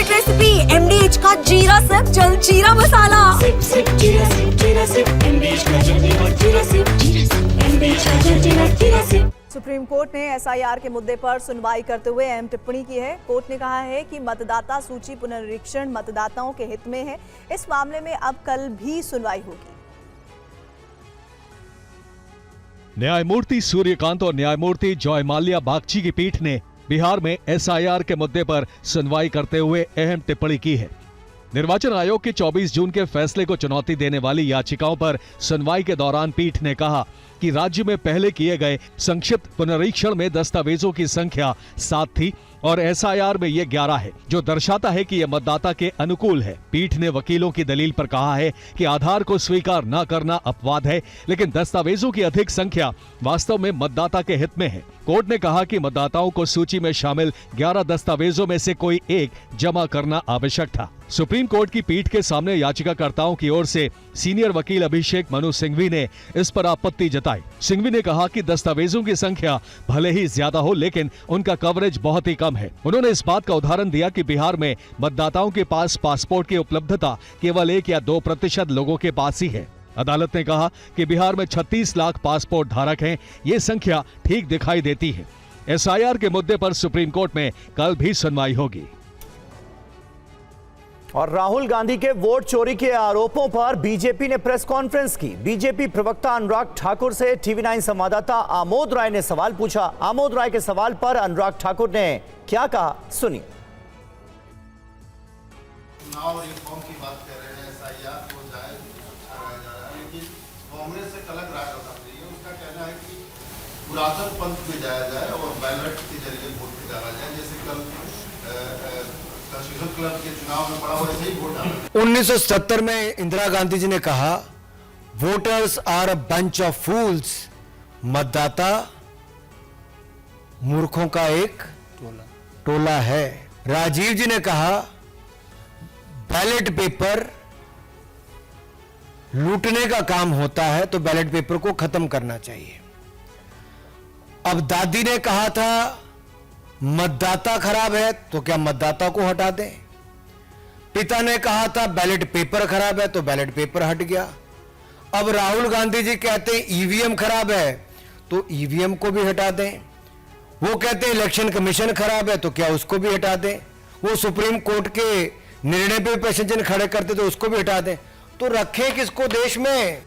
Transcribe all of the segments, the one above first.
Favourite recipe MDH का जीरा SIP jaljeera मसाला। SIP SIP जीरा सिप MDH का जलजीरा और जीरा सिप MDH का जलजीरा जीरा सिप। सुप्रीम कोर्ट ने SIR के मुद्दे पर सुनवाई करते हुए अहम टिप्पणी की है। कोर्ट ने कहा है कि मतदाता सूची पुनरीक्षण मतदाताओं के हित में है। इस मामले में अब कल भी सुनवाई होगी। न्यायमूर्ति सूर्यकांत और न्यायमूर्ति जॉय माल्या बागची की पीठ ने बिहार में SIR के मुद्दे पर सुनवाई करते हुए अहम टिप्पणी की है। निर्वाचन आयोग के 24 जून के फैसले को चुनौती देने वाली याचिकाओं पर सुनवाई के दौरान पीठ ने कहा कि राज्य में पहले किए गए संक्षिप्त पुनरीक्षण में दस्तावेजों की संख्या 7 थी और SIR में ये 11 है, जो दर्शाता है कि यह मतदाता के अनुकूल है। पीठ ने वकीलों की दलील पर कहा है कि आधार को स्वीकार न करना अपवाद है, लेकिन दस्तावेजों की अधिक संख्या वास्तव में मतदाता के हित में है। कोर्ट ने कहा कि मतदाताओं को सूची में शामिल 11 दस्तावेजों में से कोई एक जमा करना आवश्यक था। सुप्रीम कोर्ट की पीठ के सामने याचिकाकर्ताओं की ओर से सीनियर वकील अभिषेक मनु सिंघवी ने इस पर आपत्ति जताई। सिंघवी ने कहा कि दस्तावेजों की संख्या भले ही ज्यादा हो, लेकिन उनका कवरेज बहुत ही कम है। उन्होंने इस बात का उदाहरण दिया कि बिहार में मतदाताओं के पास पासपोर्ट की उपलब्धता केवल 1 या 2% लोगों के पास ही है। अदालत ने कहा कि बिहार में 36 लाख पासपोर्ट धारक हैं। ये संख्या ठीक दिखाई देती है। SIR के मुद्दे पर सुप्रीम कोर्ट में कल भी सुनवाई होगी। और राहुल गांधी के वोट चोरी के आरोपों पर बीजेपी ने प्रेस कॉन्फ्रेंस की। बीजेपी प्रवक्ता अनुराग ठाकुर से TV9 संवाददाता आमोद राय ने सवाल पूछा। आमोद राय के सवाल पर अनुराग ठाकुर ने क्या कहा, सुनिए। चुनाव रिफॉर्म की बात कर रहे हैं, SIR को जाए कराया जा रहा है, लेकिन कांग्रेस से अलग राय बता रही है। उसका कहना है कि पुरातन पंथ में जाया जाए और बैलेट के जरिए वोट में डाला जाए, जैसे कल क्लब के चुनाव में पड़ा वैसे ही वोट डाला। 1970 में इंदिरा गांधी जी ने कहा, voters are a bunch of fools, मतदाता मूर्खों का एक टोला है। राजीव जी ने कहा, बैलेट पेपर लूटने का काम होता है तो बैलेट पेपर को खत्म करना चाहिए। अब दादी ने कहा था, मतदाता खराब है तो क्या मतदाता को हटा दें। पिता ने कहा था बैलेट पेपर खराब है तो बैलेट पेपर हट गया। अब राहुल गांधी जी कहते हैं EVM खराब है तो EVM को भी हटा दें। वो कहते हैं इलेक्शन कमीशन खराब है तो क्या उसको भी हटा दें। वो सुप्रीम कोर्ट के निर्णय पे प्रश्न खड़े करते तो उसको भी हटा दें। तो रखें किसको देश में।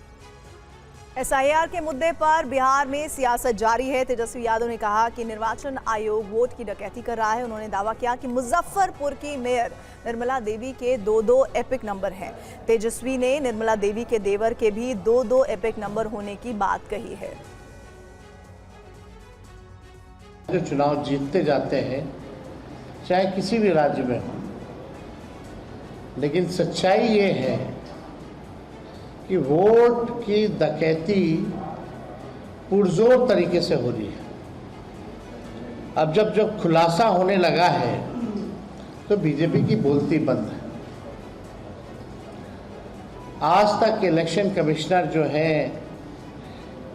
SIR के मुद्दे पर बिहार में सियासत जारी है। तेजस्वी यादव ने कहा कि निर्वाचन आयोग वोट की डकैती कर रहा है। उन्होंने दावा किया कि मुजफ्फरपुर की मेयर निर्मला देवी के 2-2 एपिक नंबर हैं। तेजस्वी ने निर्मला देवी के देवर के भी 2-2 एपिक नंबर होने की बात कही है। जो चुनाव जीतते जाते हैं, चाहे किसी भी राज्य में हो, लेकिन सच्चाई ये है कि वोट की डकैती पुरजोर तरीके से हो रही है। अब जब खुलासा होने लगा है तो बीजेपी की बोलती बंद है। आज तक इलेक्शन कमिश्नर जो है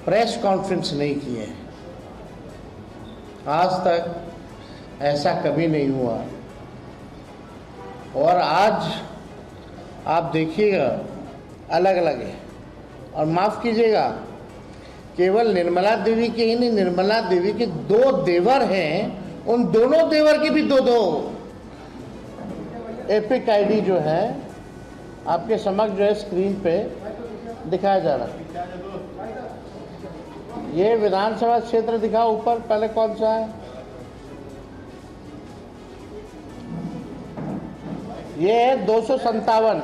प्रेस कॉन्फ्रेंस नहीं किए। आज तक ऐसा कभी नहीं हुआ। और आज आप देखिएगा अलग अलग है। और माफ़ कीजिएगा, केवल निर्मला देवी के ही नहीं, निर्मला देवी के 2 देवर हैं, उन दोनों देवर की भी 2-2 एपिक ID जो है आपके समक्ष जो है स्क्रीन पे दिखाया जा रहा है। ये विधानसभा क्षेत्र दिखाओ ऊपर, पहले कौन सा है? ये है 257,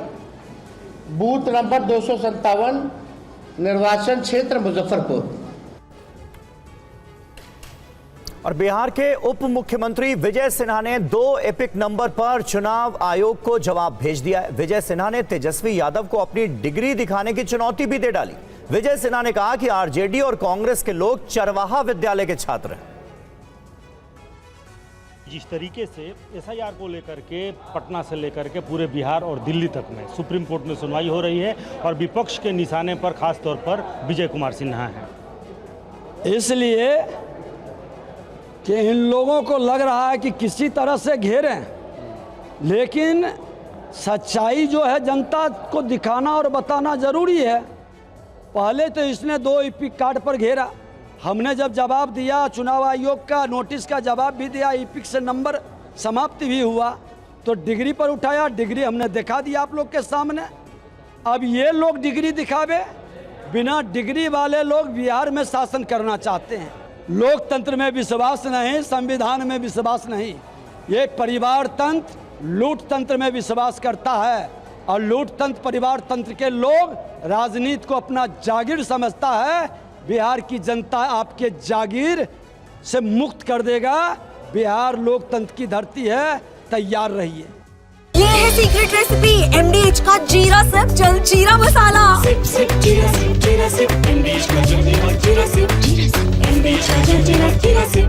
बूथ नंबर 257, निर्वाचन क्षेत्र मुजफ्फरपुर। और बिहार के उप मुख्यमंत्री विजय सिन्हा ने 2 एपिक नंबर पर चुनाव आयोग को जवाब भेज दिया है। विजय सिन्हा ने तेजस्वी यादव को अपनी डिग्री दिखाने की चुनौती भी दे डाली। विजय सिन्हा ने कहा कि RJD और कांग्रेस के लोग चरवाहा विद्यालय के छात्र हैं। जिस तरीके से SIR को लेकर के पटना से लेकर के पूरे बिहार और दिल्ली तक में सुप्रीम कोर्ट में सुनवाई हो रही है और विपक्ष के निशाने पर खास तौर पर विजय कुमार सिन्हा हैं। इसलिए कि इन लोगों को लग रहा है कि किसी तरह से घेरें लेकिन सच्चाई जो है जनता को दिखाना और बताना ज़रूरी है। पहले तो इसने 2 इपिक कार्ड पर घेरा, हमने जब जवाब दिया, चुनाव आयोग का नोटिस का जवाब भी दिया, इपिक से नंबर समाप्त भी हुआ, तो डिग्री पर उठाया, डिग्री हमने दिखा दिया आप लोग के सामने। अब ये लोग डिग्री दिखावे, बिना डिग्री वाले लोग बिहार में शासन करना चाहते हैं। लोकतंत्र में विश्वास नहीं, संविधान में विश्वास नहीं, ये परिवार तंत्र लूट तंत्र में विश्वास करता है, और लूट तंत्र परिवार तंत्र के लोग राजनीति को अपना जागीर समझता है। बिहार की जनता आपके जागीर से मुक्त कर देगा। बिहार लोकतंत्र की धरती है, तैयार रहिए। ये है सीक्रेट रेसिपी MDH का जीरा सिप जलजीरा मसाला। सिप सिप जीरा सिप MDH का जलजीरा जीरा सिप MDH का जलजीरा जीरा सिप।